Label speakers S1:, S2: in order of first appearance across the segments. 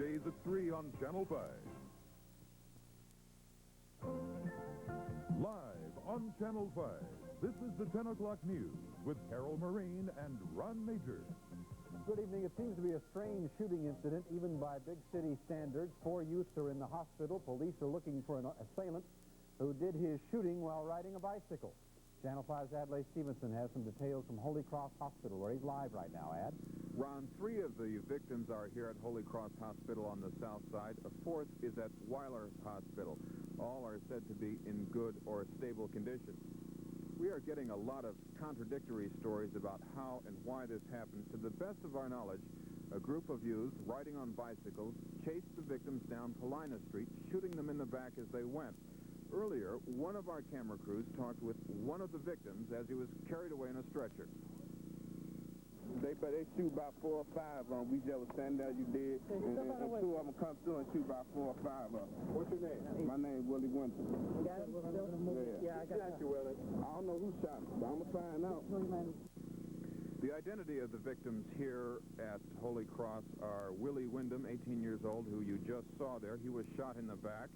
S1: weekdays at 3 on Channel 5. Live on Channel 5, this is the 10 o'clock news with Carol Marine and Ron Major.
S2: Good evening. It seems to be a strange shooting incident, even by big city standards. 4 youths are in the hospital. Police are looking for an assailant who did his shooting while riding a bicycle. Channel 5's Adlai Stevenson has some details from Holy Cross Hospital, where he's live right now. Ad?
S3: Ron, 3 of the victims are here at Holy Cross Hospital on the south side. A 4th is at Weiler Hospital. All are said to be in good or stable condition. We are getting a lot of contradictory stories about how and why this happened. To the best of our knowledge, a group of youths riding on bicycles chased the victims down Paulina Street, shooting them in the back as they went. Earlier, one of our camera crews talked with one of the victims as he was carried away in a stretcher.
S4: They shoot about 4 or 5 of them. We just was standing there, you did, and 2 of them come through and shoot about 4 or 5 of them. What's your name? My name is Willie Winter.
S5: You got him? Yeah, I got you, Willie.
S4: I don't know who shot him, but I'm going to find out.
S3: The identity of the victims here at Holy Cross are Willie Wyndham, 18 years old, who you just saw there. He was shot in the back.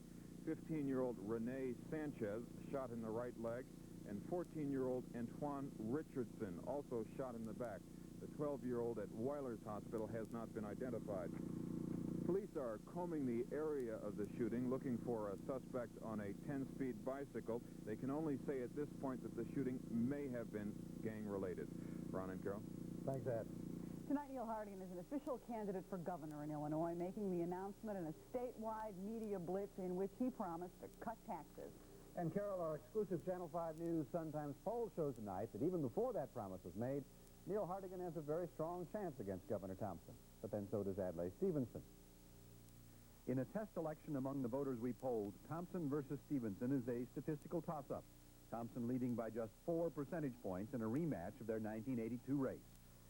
S3: 15-year-old Renee Sanchez shot in the right leg, and 14-year-old Antoine Richardson also shot in the back. The 12-year-old at Weiler's Hospital has not been identified. Police are combing the area of the shooting, looking for a suspect on a 10-speed bicycle. They can only say at this point that the shooting may have been gang-related. Ron and Carol?
S2: Thanks, Ed.
S6: Tonight, Neil Hartigan is an official candidate for governor in Illinois, making the announcement in a statewide media blitz in which he promised to cut taxes.
S2: And Carol, our exclusive Channel 5 News Sun-Times poll shows tonight that even before that promise was made, Neil Hartigan has a very strong chance against Governor Thompson. But then so does Adlai Stevenson.
S7: In a test election among the voters we polled, Thompson versus Stevenson is a statistical toss-up. Thompson leading by just 4 percentage points in a rematch of their 1982 race.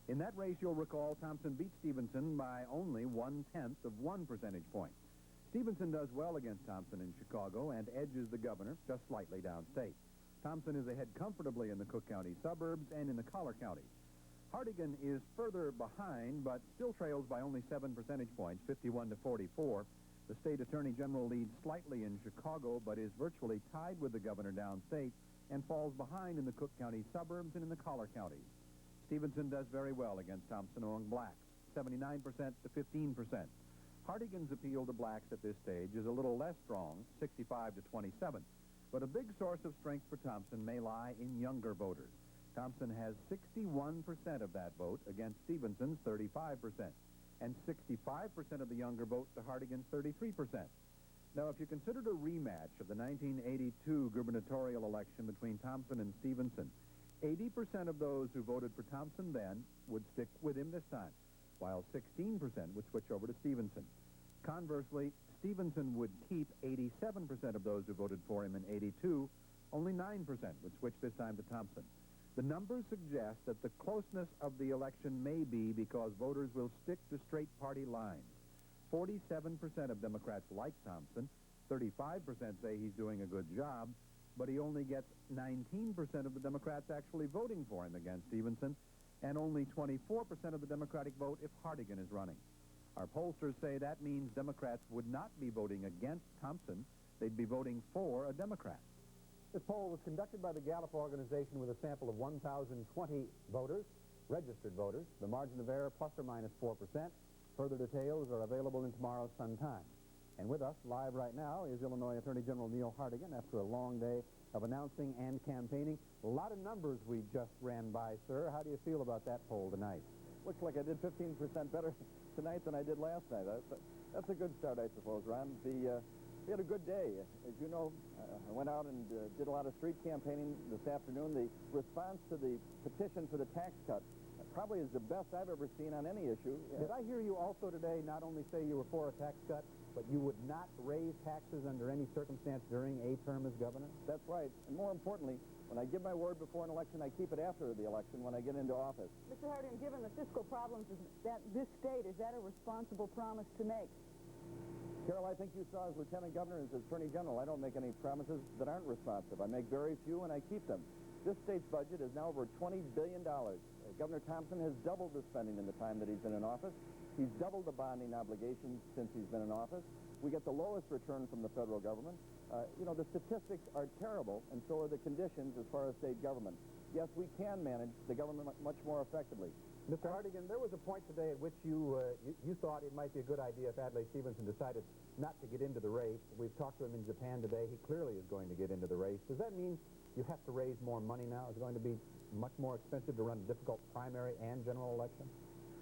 S7: In that race, you'll recall, Thompson beat Stevenson by only 1/10 of 1 percentage point. Stevenson does well against Thompson in Chicago and edges the governor just slightly downstate. Thompson is ahead comfortably in the Cook County suburbs and in the Collar County. Hartigan is further behind, but still trails by only 7 percentage points, 51 to 44. The state attorney general leads slightly in Chicago, but is virtually tied with the governor downstate and falls behind in the Cook County suburbs and in the Collar County. Stevenson does very well against Thompson among blacks, 79% to 15%. Hartigan's appeal to blacks at this stage is a little less strong, 65 to 27. But a big source of strength for Thompson may lie in younger voters. Thompson has 61% of that vote against Stevenson's 35%, and 65% of the younger vote to Hartigan's 33%. Now, if you considered a rematch of the 1982 gubernatorial election between Thompson and Stevenson, 80% of those who voted for Thompson then would stick with him this time, while 16% would switch over to Stevenson. Conversely, Stevenson would keep 87% of those who voted for him in 82. Only 9% would switch this time to Thompson. The numbers suggest that the closeness of the election may be because voters will stick to straight party lines. 47% of Democrats like Thompson, 35% say he's doing a good job, but he only gets 19% of the Democrats actually voting for him against Stevenson, and only 24% of the Democratic vote if Hartigan is running. Our pollsters say that means Democrats would not be voting against Thompson. They'd be voting for a Democrat.
S2: This poll was conducted by the Gallup organization with a sample of 1,020 voters, registered voters. The margin of error plus or minus 4%. Further details are available in tomorrow's Sun-Times. And with us live right now is Illinois Attorney General Neil Hartigan after a long day of announcing and campaigning. A lot of numbers we just ran by, sir. How do you feel about that poll tonight?
S8: Looks like I did 15% better tonight than I did last night. That's a good start, I suppose, Ron. We had a good day. As you know, I went out and did a lot of street campaigning this afternoon. The response to the petition for the tax cut probably is the best I've ever seen on any issue.
S2: Did I hear you also today not only say you were for a tax cut, but you would not raise taxes under any circumstance during a term as governor?
S8: That's right. And more importantly, when I give my word before an election, I keep it after the election when I get into office.
S6: Mr. Hartigan, given the fiscal problems of this state, is that a responsible promise to make?
S8: Carol, I think you saw as Lieutenant Governor, as Attorney General, I don't make any promises that aren't responsive. I make very few, and I keep them. This state's budget is now over $20 billion. Governor Thompson has doubled the spending in the time that he's been in office. He's doubled the bonding obligations since he's been in office. We get the lowest return from the federal government. You know, the statistics are terrible, and so are the conditions as far as state government. Yes, we can manage the government much more effectively.
S2: Mr. Hartigan, there was a point today at which you thought it might be a good idea if Adlai Stevenson decided not to get into the race. We've talked to him in Japan today. He clearly is going to get into the race. Does that mean you have to raise more money now? Is it going to be much more expensive to run a difficult primary and general election?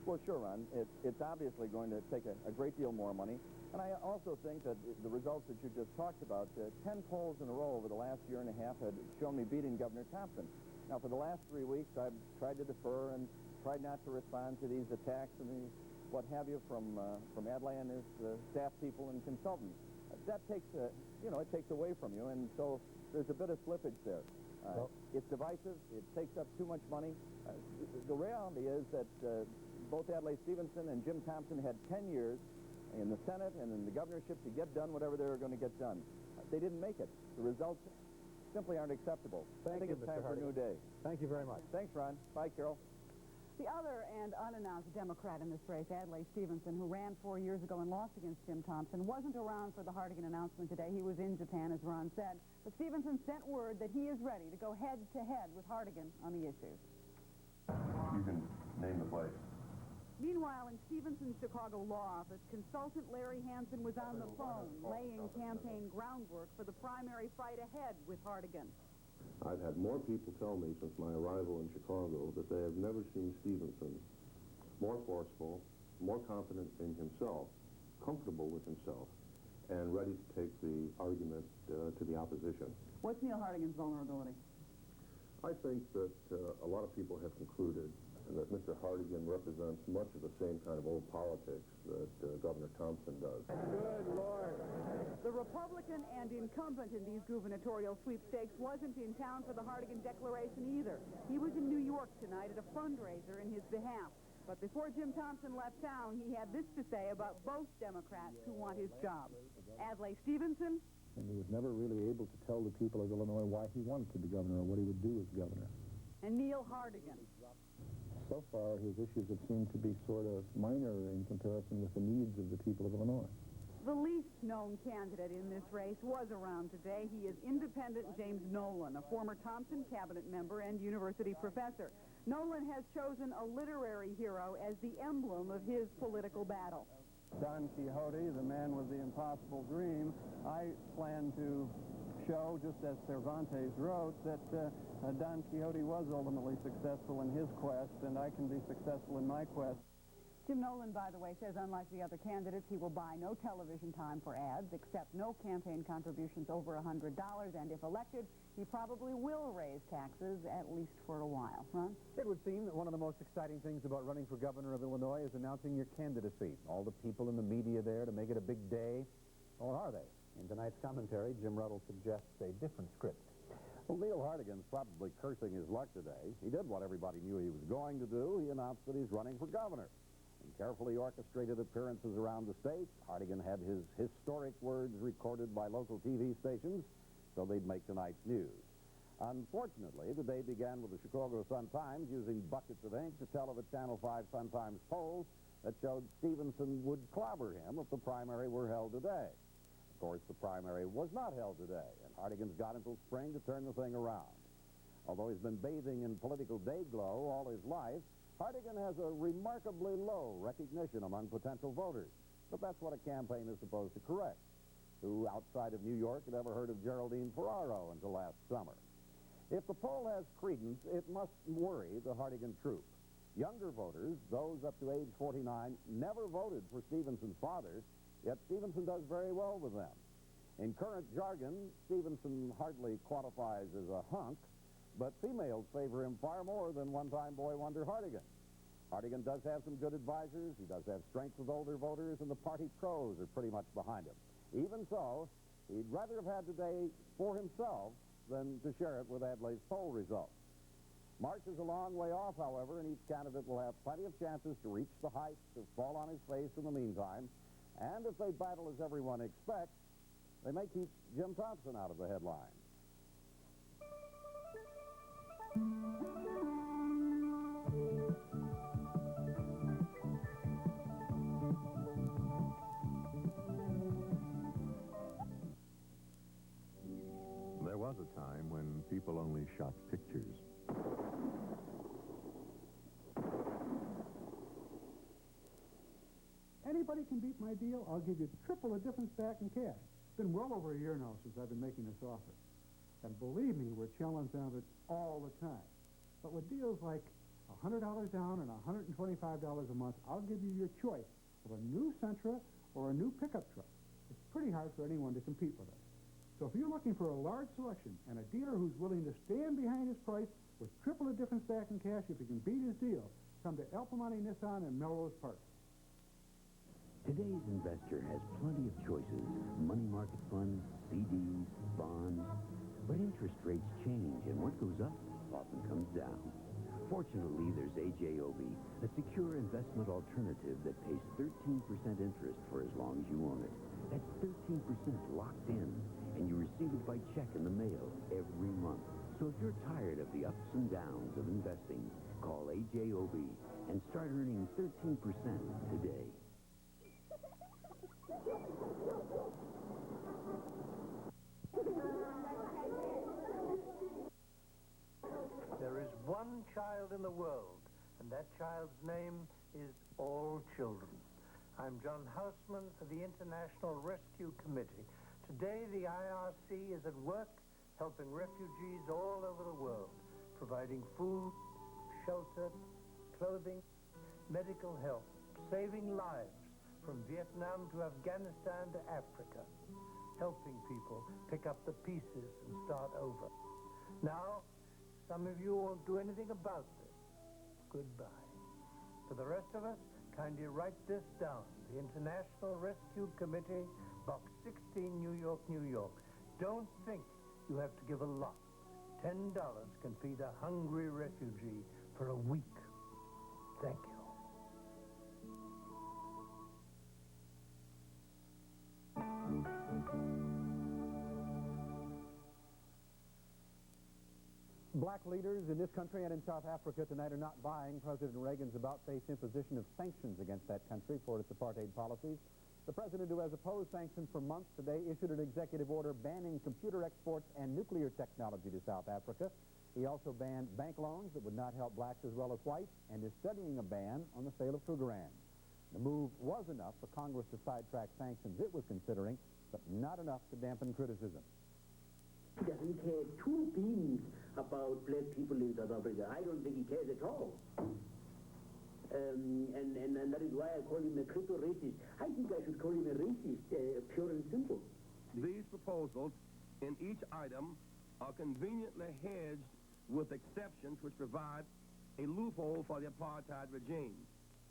S8: Well, sure, Ron. It's obviously going to take a great deal more money. And I also think that the results that you just talked about, 10 polls in a row over the last year and a half had shown me beating Governor Thompson. Now, for the last 3 weeks, I've tried to defer and tried not to respond to these attacks and the what have you from Adlai and his staff people and consultants. That takes, it takes away from you, and so there's a bit of slippage there. It's divisive. It takes up too much money. The reality is that both Adlai Stevenson and Jim Thompson had 10 years in the Senate and in the governorship to get done whatever they were going to get done. They didn't make it. The results simply aren't acceptable. I think it's time for a new day.
S2: Thank you very much.
S8: Thanks, Ron. Bye, Carol.
S6: The other and unannounced Democrat in this race, Adlai Stevenson, who ran 4 years ago and lost against Jim Thompson, wasn't around for the Hartigan announcement today. He was in Japan, as Ron said. But Stevenson sent word that he is ready to go head-to-head with Hartigan on the issues.
S9: You can name the place.
S6: Meanwhile, in Stevenson's Chicago law office, consultant Larry Hansen was on the phone, laying campaign groundwork for the primary fight ahead with Hartigan.
S9: I've had more people tell me since my arrival in Chicago that they have never seen Stevenson more forceful, more confident in himself, comfortable with himself, and ready to take the argument to the opposition.
S6: What's Neil Hartigan's vulnerability?
S9: I think that a lot of people have concluded that Mr. Hartigan represents much of the same kind of old politics that Governor Thompson does.
S6: Good Lord. The Republican and incumbent in these gubernatorial sweepstakes wasn't in town for the Hartigan declaration either. He was in New York tonight at a fundraiser in his behalf. But before Jim Thompson left town, he had this to say about both Democrats who want his job. Adlai Stevenson.
S10: And he was never really able to tell the people of Illinois why he wanted to be governor or what he would do as governor.
S6: And Neil Hartigan.
S10: So far, his issues have seemed to be sort of minor in comparison with the needs of the people of Illinois.
S6: The least known candidate in this race was around today. He is independent James Nolan, a former Thompson cabinet member and university professor. Nolan has chosen a literary hero as the emblem of his political battle.
S11: Don Quixote, the man with the impossible dream, I plan to show, just as Cervantes wrote, that Don Quixote was ultimately successful in his quest, and I can be successful in my quest.
S6: Jim Nolan, by the way, says unlike the other candidates, he will buy no television time for ads, accept no campaign contributions over $100, and if elected, he probably will raise taxes, at least for a while. Ron?
S2: It would seem that one of the most exciting things about running for governor of Illinois is announcing your candidacy. All the people in the media there to make it a big day. Or are they? In tonight's commentary, Jim Ruddle suggests a different script.
S12: Well, Neil Hartigan's probably cursing his luck today. He did what everybody knew he was going to do. He announced that he's running for governor. In carefully orchestrated appearances around the state, Hartigan had his historic words recorded by local TV stations so they'd make tonight's news. Unfortunately, the day began with the Chicago Sun-Times using buckets of ink to tell of a Channel 5 Sun-Times poll that showed Stevenson would clobber him if the primary were held today. Of course, the primary was not held today, and Hartigan's got until spring to turn the thing around. Although he's been bathing in political day-glow all his life, Hartigan has a remarkably low recognition among potential voters. But that's what a campaign is supposed to correct. Who outside of New York had ever heard of Geraldine Ferraro until last summer? If the poll has credence, it must worry the Hartigan troop. Younger voters, those up to age 49, never voted for Stevenson's father, yet Stevenson does very well with them. In current jargon, Stevenson hardly qualifies as a hunk, but females favor him far more than one-time boy wonder Hartigan. Hartigan does have some good advisors, he does have strength with older voters, and the party pros are pretty much behind him. Even so, he'd rather have had today for himself than to share it with Adlai's poll results. March is a long way off, however, and each candidate will have plenty of chances to reach the heights, to fall on his face in the meantime, and if they battle as everyone expects, they may keep Jim Thompson out of the headlines.
S13: was a time when people only shot pictures.
S11: Anybody can beat my deal, I'll give you triple the difference back in cash. It's been well over a year now since I've been making this offer. And believe me, we're challenged on it all the time. But with deals like $100 down and $125 a month, I'll give you your choice of a new Sentra or a new pickup truck. It's pretty hard for anyone to compete with us. So if you're looking for a large selection and a dealer who's willing to stand behind his price with triple the difference back in cash if he can beat his deal, come to El Piemonte Nissan in Melrose Park.
S14: Today's investor has plenty of choices: money market funds, CDs, bonds. But interest rates change, and what goes up often comes down. Fortunately, there's AJOB, a secure investment alternative that pays 13% interest for as long as you own it. That's 13% locked in, and you receive it by check in the mail every month. So if you're tired of the ups and downs of investing, call AJOB and start earning 13% today.
S15: There is one child in the world, and that child's name is all children. I'm John Houseman of the International Rescue Committee. Today, the IRC is at work helping refugees all over the world, providing food, shelter, clothing, medical help, saving lives from Vietnam to Afghanistan to Africa, helping people pick up the pieces and start over. Now, some of you won't do anything about this. Goodbye. For the rest of us, kindly write this down. The International Rescue Committee, Box 16, New York, New York. Don't think you have to give a lot. $10 can feed a hungry refugee for a week. Thank you.
S2: Black leaders in this country and in South Africa tonight are not buying President Reagan's about-face imposition of sanctions against that country for its apartheid policies. The president, who has opposed sanctions for months, today issued an executive order banning computer exports and nuclear technology to South Africa. He also banned bank loans that would not help blacks as well as whites, and is studying a ban on the sale of Krugerrand. The move was enough for Congress to sidetrack sanctions it was considering, but not enough to dampen criticism.
S16: He doesn't care two beans about black people in South Africa. I don't think he cares at all. And that is why I call him a crypto-racist. I think I should call him a racist, pure and simple.
S17: These proposals in each item are conveniently hedged with exceptions which provide a loophole for the apartheid regime.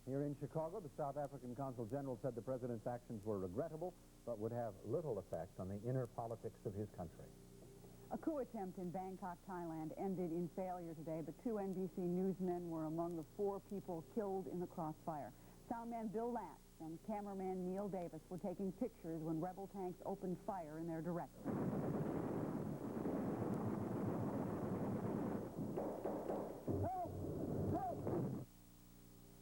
S2: Here in Chicago, the South African Consul General said the president's actions were regrettable, but would have little effect on the inner politics of his country.
S6: A coup attempt in Bangkok, Thailand ended in failure today, but 2 NBC newsmen were among the 4 people killed in the crossfire. Soundman Bill Latz and cameraman Neil Davis were taking pictures when rebel tanks opened fire in their direction. Help! Help!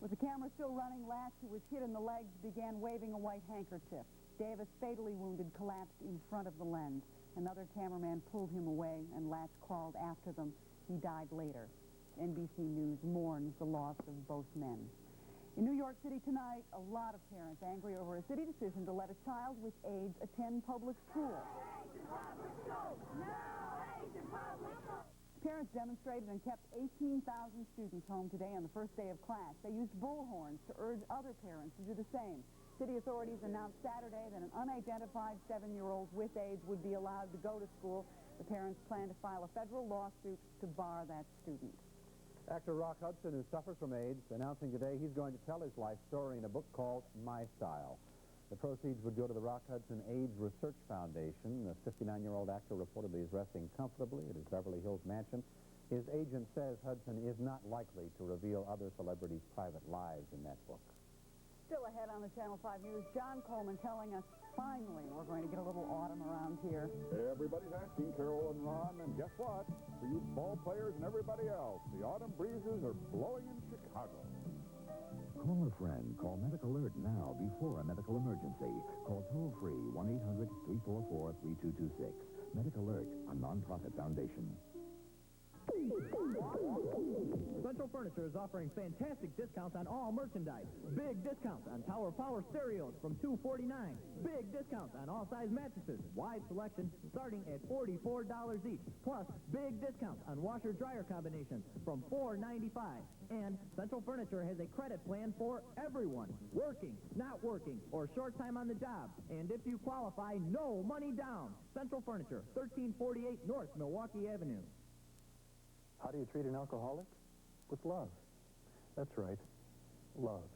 S6: With the camera still running, Latz, who was hit in the legs, began waving a white handkerchief. Davis, fatally wounded, collapsed in front of the lens. Another cameraman pulled him away, and Latz crawled after them. He died later. NBC News mourns the loss of both men. In New York City tonight, a lot of parents angry over a city decision to let a child with AIDS attend public school. Parents demonstrated and kept 18,000 students home today on the first day of class. They used bullhorns to urge other parents to do the same. City authorities announced Saturday that an unidentified 7-year-old with AIDS would be allowed to go to school. The parents plan to file a federal lawsuit to bar that student.
S2: Actor Rock Hudson, who suffers from AIDS, announcing today he's going to tell his life story in a book called My Style. The proceeds would go to the Rock Hudson AIDS Research Foundation. The 59-year-old actor reportedly is resting comfortably at his Beverly Hills mansion. His agent says Hudson is not likely to reveal other celebrities' private lives in that book.
S6: Still ahead on the Channel 5 News, John Coleman telling us finally we're going to get a little autumn around here.
S18: Everybody's asking, Carol and Ron, and guess what? For you ball players and everybody else, the autumn breezes are blowing in Chicago.
S19: Call a friend. Call Medical Alert now before a medical emergency. Call toll-free 1-800-344-3226. Medical Alert, a non-profit foundation.
S20: Central Furniture is offering fantastic discounts on all merchandise. Big discounts on Tower Power stereos from $249. Big discounts on all size mattresses. Wide selection starting at $44 each. Plus, big discounts on washer-dryer combinations from $495. And Central Furniture has a credit plan for everyone. Working, not working, or short time on the job. And if you qualify, no money down. Central Furniture, 1348 North Milwaukee Avenue.
S11: How do you treat an alcoholic? With love. That's right, love.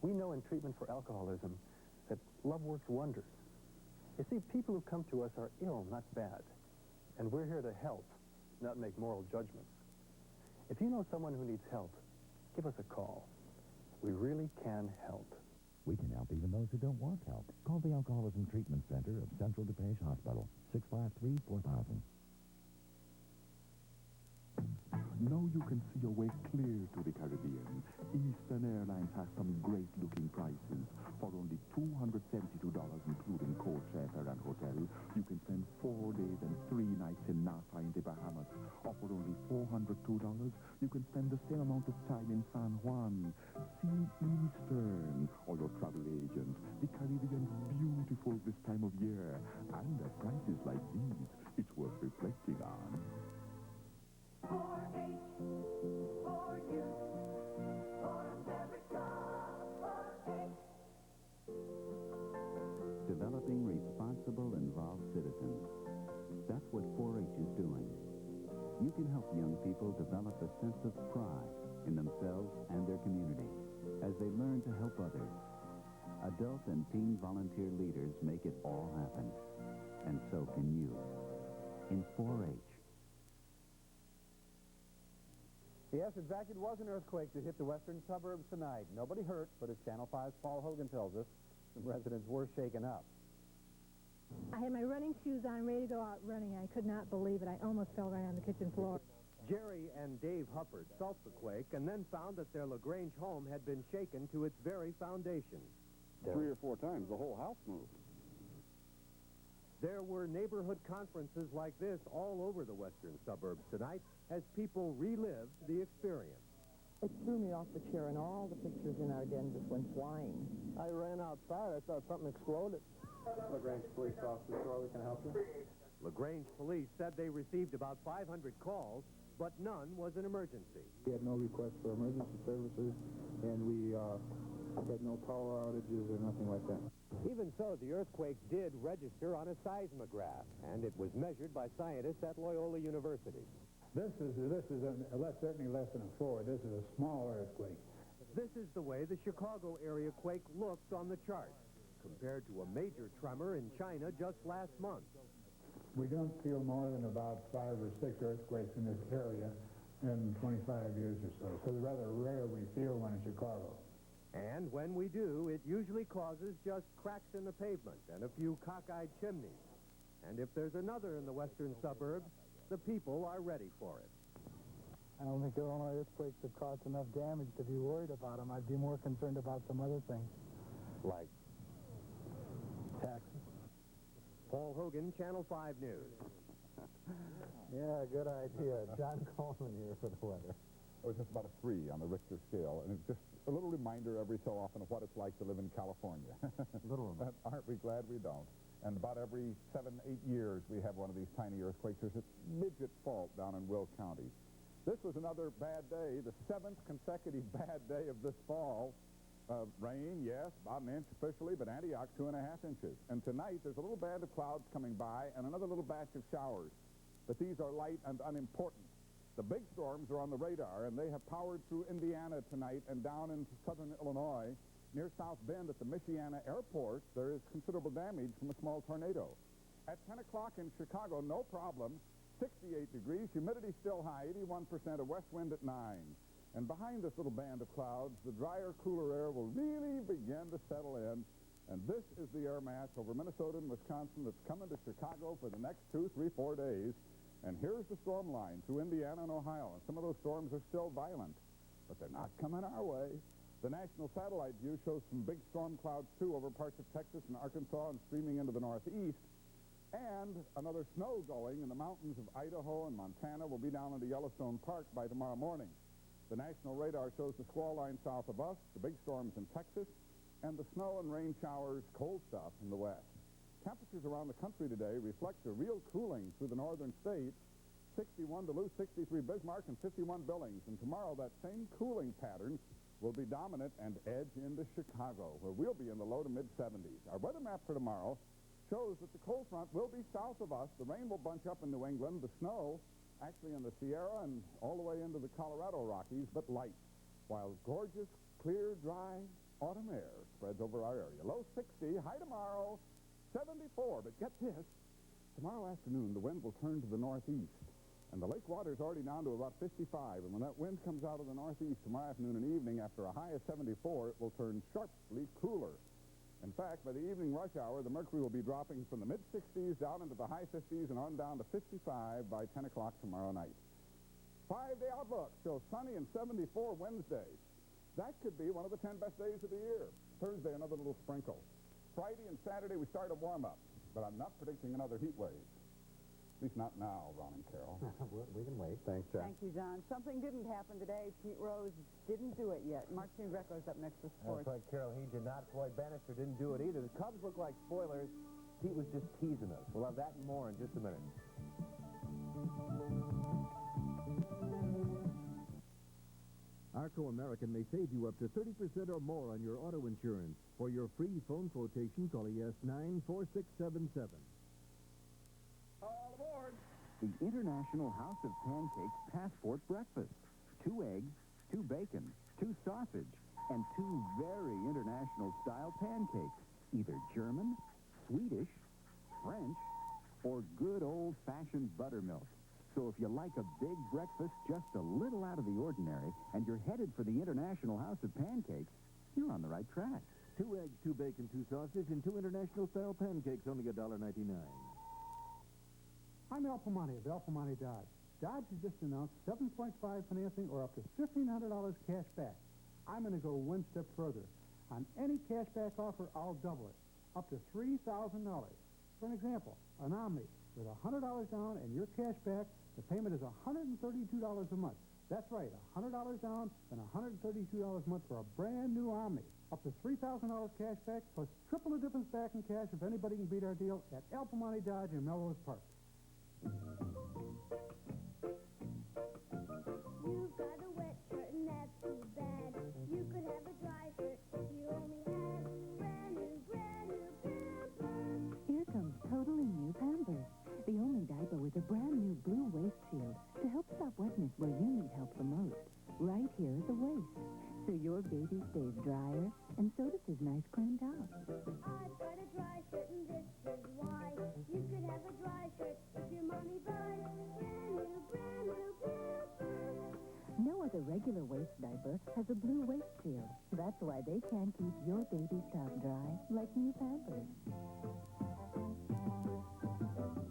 S11: We know in treatment for alcoholism that love works wonders. You see, people who come to us are ill, not bad. And we're here to help, not make moral judgments. If you know someone who needs help, give us a call. We really can help.
S19: We can help even those who don't want help. Call the Alcoholism Treatment Center of Central DuPage Hospital, 653-4000.
S13: Now you can see your way clear to the Caribbean. Eastern Airlines has some great-looking prices. For only $272, including coach, charter, and hotel, you can spend 4 days and 3 nights in Nassau in the Bahamas. Or for only $402, you can spend the same amount of time in San Juan. See Eastern or your travel agent. The Caribbean's beautiful this time of year. And at prices like these, it's worth reflecting on.
S21: 4-H, for you, for America, 4-H.
S14: Developing responsible, involved citizens. That's what 4-H is doing. You can help young people develop a sense of pride in themselves and their community as they learn to help others. Adult and teen volunteer leaders make it all happen. And so can you. In 4-H.
S2: Yes, in fact, it was an earthquake that hit the western suburbs tonight. Nobody hurt, but as Channel 5's Paul Hogan tells us, some residents were shaken up.
S22: I had my running shoes on, ready to go out running. I could not believe it. I almost fell right on the kitchen floor.
S23: Jerry and Dave Huppert felt the quake and then found that their LaGrange home had been shaken to its very foundation.
S18: 3 or 4 times, the whole house moved.
S23: There were neighborhood conferences like this all over the western suburbs tonight as people relived the experience.
S5: It threw me off the chair, and all the pictures in our den just went flying. I ran outside. I thought something exploded.
S2: LaGrange Police Officer, we can help you?
S23: LaGrange Police said they received about 500 calls, but none was an emergency.
S10: We had no request for emergency services, and we had no power outages or nothing like that.
S23: Even so, the earthquake did register on a seismograph, and it was measured by scientists at Loyola University.
S10: This is certainly less than a 4. This is a small earthquake.
S23: This is the way the Chicago area quake looked on the chart, compared to a major tremor in China just last month.
S10: We don't feel more than about 5 or 6 earthquakes in this area in 25 years or so. So it's rather rare we feel one in Chicago.
S23: And when we do, it usually causes just cracks in the pavement and a few cockeyed chimneys. And if there's another in the western suburbs, the people are ready for it.
S5: I don't think Illinois earthquakes have caused enough damage to be worried about them. I'd be more concerned about some other things.
S23: Like
S5: taxes.
S23: Paul Hogan, Channel 5 News.
S5: Yeah, good idea. John Coleman here for the weather.
S18: It was just about a 3 on the Richter scale, and it's just a little reminder every so often of what it's like to live in California. Aren't we glad we don't? And about every 7, 8 years, we have one of these tiny earthquakes. There's a midget fault down in Will County. This was another bad day, the 7th consecutive bad day of this fall. Rain, yes, about an inch officially, but Antioch 2.5 inches. And tonight, there's a little band of clouds coming by and another little batch of showers. But these are light and unimportant. The big storms are on the radar, and they have powered through Indiana tonight and down into southern Illinois. Near South Bend at the Michiana Airport, there is considerable damage from a small tornado. At 10 o'clock in Chicago, no problem. 68 degrees, humidity still high, 81%, a west wind at 9. And behind this little band of clouds, the drier, cooler air will really begin to settle in. And this is the air mass over Minnesota and Wisconsin that's coming to Chicago for the next 2, 3, 4 days. And here's the storm line through Indiana and Ohio. And some of those storms are still violent, but they're not coming our way. The national satellite view shows some big storm clouds, too, over parts of Texas and Arkansas and streaming into the northeast. And another snow going in the mountains of Idaho and Montana will be down into Yellowstone Park by tomorrow morning. The national radar shows the squall line south of us, the big storms in Texas, and the snow and rain showers, cold stuff, in the west. Temperatures around the country today reflect a real cooling through the northern states. 61 Duluth, 63 Bismarck, and 51 Billings. And tomorrow, that same cooling pattern will be dominant and edge into Chicago, where we'll be in the low to mid-70s. Our weather map for tomorrow shows that the cold front will be south of us. The rain will bunch up in New England. The snow actually in the Sierra and all the way into the Colorado Rockies, but light, while gorgeous, clear, dry autumn air spreads over our area. Low 60, high tomorrow, 74. But get this, tomorrow afternoon the wind will turn to the northeast, and the lake water is already down to about 55. And when that wind comes out of the northeast tomorrow afternoon and evening, after a high of 74, it will turn sharply cooler. In fact, by the evening rush hour, the mercury will be dropping from the mid-60s down into the high 50s and on down to 55 by 10 o'clock tomorrow night. 5-day outlook shows sunny and 74 Wednesday. That could be one of the 10 best days of the year. Thursday, another little sprinkle. Friday and Saturday, we start a warm-up, but I'm not predicting another heat wave. At least not now, Ron and Carol.
S2: We can wait.
S18: Thanks, John.
S6: Thank you, John. Something didn't happen today. Pete Rose didn't do it yet. Martin Greco's up next for sports.
S23: That's right, Carol. He did not. Floyd Bannister didn't do it either. The Cubs look like spoilers. Pete was just teasing us. We'll have that and more in just a minute.
S1: Arco American may save you up to 30% or more on your auto insurance. For your free phone quotation, call ES9 4677.
S23: All aboard!
S12: The International House of Pancakes Passport Breakfast. 2 eggs, 2 bacon, 2 sausage, and 2 very international-style pancakes. Either German, Swedish, French, or good old-fashioned buttermilk. So if you like a big breakfast just a little out of the ordinary, and you're headed for the International House of Pancakes, you're on the right track.
S1: 2 eggs, 2 bacon, 2 sausage, and 2 international-style pancakes, only $1.99.
S10: I'm Al Pamani of Al Pamani Dodge. Dodge has just announced 7.5 financing or up to $1,500 cash back. I'm going to go one step further. On any cash back offer, I'll double it, up to $3,000. For an example, an Omni with $100 down and your cash back, the payment is $132 a month. That's right, $100 down and $132 a month for a brand new Omni. Up to $3,000 cash back plus triple the difference back in cash if anybody can beat our deal at Al Pamani Dodge in Melrose Park.
S21: You've got a wet shirt and that's too bad. You could have a dry shirt if you only had brand new Pampers.
S3: Here comes totally new Pampers. The only diaper with a brand new blue waist shield to help stop wetness where you need help the most. Right here at the waist. So your baby stays drier and so does his nice clean towel.
S21: I've got a dry shirt and this is why. You could have a dry shirt if your mommy buys brand new Pampers.
S3: No other regular waist diaper has a blue waist shield. That's why they can keep your baby's top dry like new Pampers.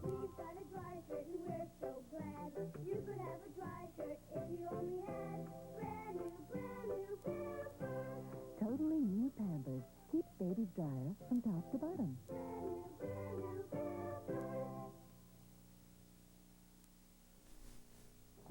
S21: We've got a dry shirt and we're so glad. You could have a dry shirt if you only had brand new Pampers.
S3: Totally new Pampers keeps babies drier from top to bottom.
S21: Brand new Pampers.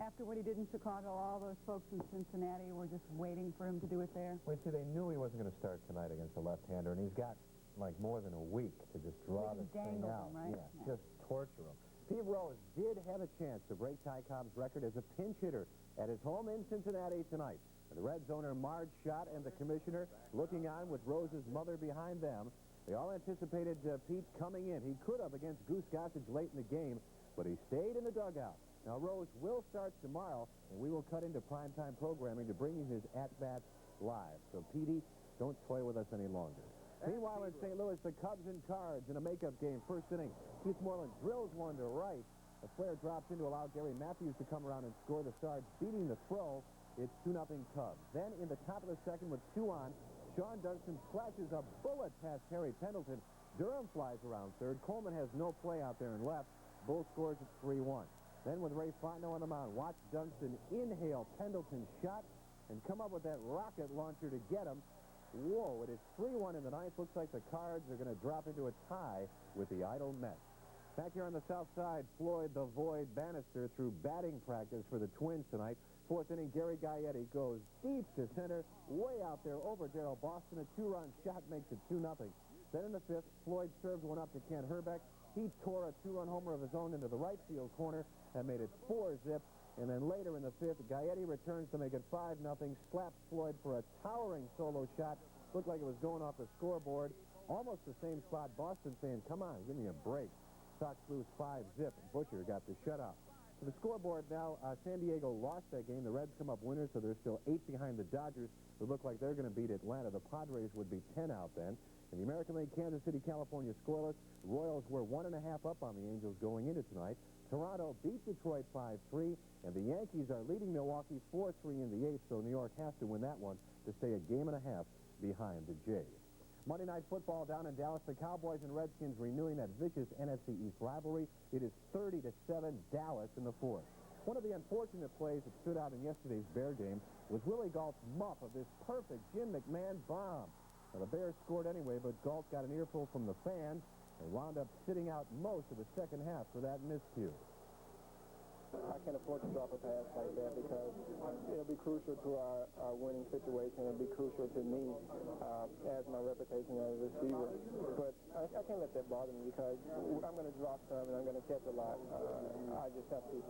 S6: After what he did in Chicago, all those folks in Cincinnati were just waiting for him to do it there.
S23: Wait, see, they knew he wasn't going to start tonight against a left-hander, and he's got, like, more than a week to just draw this thing out.
S6: Him, right?
S23: Yeah, just torture him. Pete Rose did have a chance to break Ty Cobb's record as a pinch hitter at his home in Cincinnati tonight. The Reds owner Marge Schott and the commissioner looking on with Rose's mother behind them. They all anticipated Pete coming in. He could have against Goose Gossage late in the game, but he stayed in the dugout. Now, Rose will start tomorrow, and we will cut into primetime programming to bring you his at-bats live. So, Petey, don't toy with us any longer. Meanwhile, in St. Louis, the Cubs and Cards in a makeup game. First inning, Keith Moreland drills one to right. The flare drops in to allow Gary Matthews to come around and score. The Stars beating the throw. It's 2-0 Cubs. Then, in the top of the second with 2 on, Sean Dunston flashes a bullet past Harry Pendleton. Durham flies around third. Coleman has no play out there in left. Bull scores at 3-1. Then with Ray Fontenot on the mound, watch Dunston inhale Pendleton's shot
S2: and come up with that rocket launcher to get him. Whoa, it is 3-1 in the ninth. Looks like the Cards are going to drop into a tie with the idle Mets. Back here on the south side, Floyd the Void Bannister through batting practice for the Twins tonight. Fourth inning, Gary Gaetti goes deep to center, way out there over Darrell Boston. A two-run shot makes it 2-0. Then in the fifth, Floyd served one up to Kent Herbeck. He tore a two-run homer of his own into the right field corner and made it 4-zip. And then later in the fifth, Gaetti returns to make it 5-0, slaps Floyd for a towering solo shot. Looked like it was going off the scoreboard. Almost the same spot. Boston saying, come on, give me a break. Sox lose 5-zip. Butcher got the shutout. To the scoreboard now, San Diego lost that game. The Reds come up winners, so they're still 8 behind the Dodgers, who look like they're going to beat Atlanta. The Padres would be 10 out then. In the American League, Kansas City, California scoreless. Royals were 1.5 up on the Angels going into tonight. Toronto beat Detroit 5-3, and the Yankees are leading Milwaukee 4-3 in the eighth, so New York has to win that one to stay a game and a half behind the Jays. Monday Night Football down in Dallas. The Cowboys and Redskins renewing that vicious NFC East rivalry. It is 30-7 Dallas in the fourth. One of the unfortunate plays that stood out in yesterday's Bear game was Willie Galt's muff of this perfect Jim McMahon bomb. Now, the Bears scored anyway, but Galt got an earful from the fans and wound up sitting out most of the second half for that miscue.
S4: I can't afford to drop a pass like that because it'll be crucial to our winning situation. It'll be crucial to me as my reputation as a receiver. But I can't let that bother me because I'm going to drop some and I'm going to catch a lot. I just have to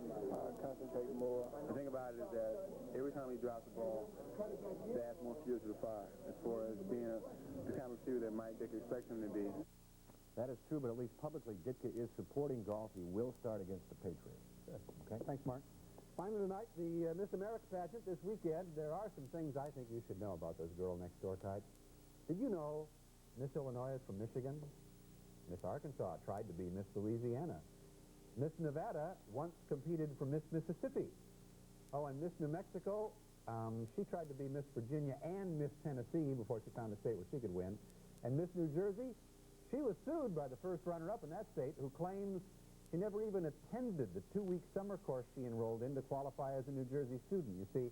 S4: concentrate more.
S7: The thing about it is that every time he drops the ball, that adds more fuel to the fire as far as being the kind of receiver that Mike Ditka expects him to be.
S2: That is true, but at least publicly, Ditka is supporting Galt. He will start against the Patriots. Good. Okay, thanks, Mark. Finally tonight, the Miss America pageant this weekend. There are some things I think you should know about this girl next door type. Did you know Miss Illinois is from Michigan? Miss Arkansas tried to be Miss Louisiana. Miss Nevada once competed for Miss Mississippi. Oh, and Miss New Mexico, she tried to be Miss Virginia and Miss Tennessee before she found a state where she could win. And Miss New Jersey, she was sued by the first runner-up in that state who claims she never even attended the 2-week summer course she enrolled in to qualify as a New Jersey student. You see,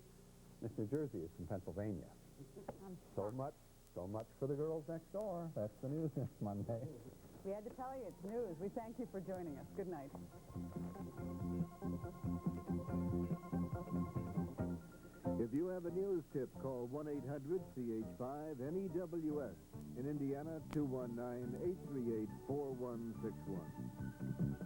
S2: Miss New Jersey is from Pennsylvania. So much for the girls next door. That's the news next Monday.
S6: We had to tell you it's news. We thank you for joining us. Good night.
S1: If you have a news tip, call 1-800-CH5-NEWS. In Indiana, 219-838-4161.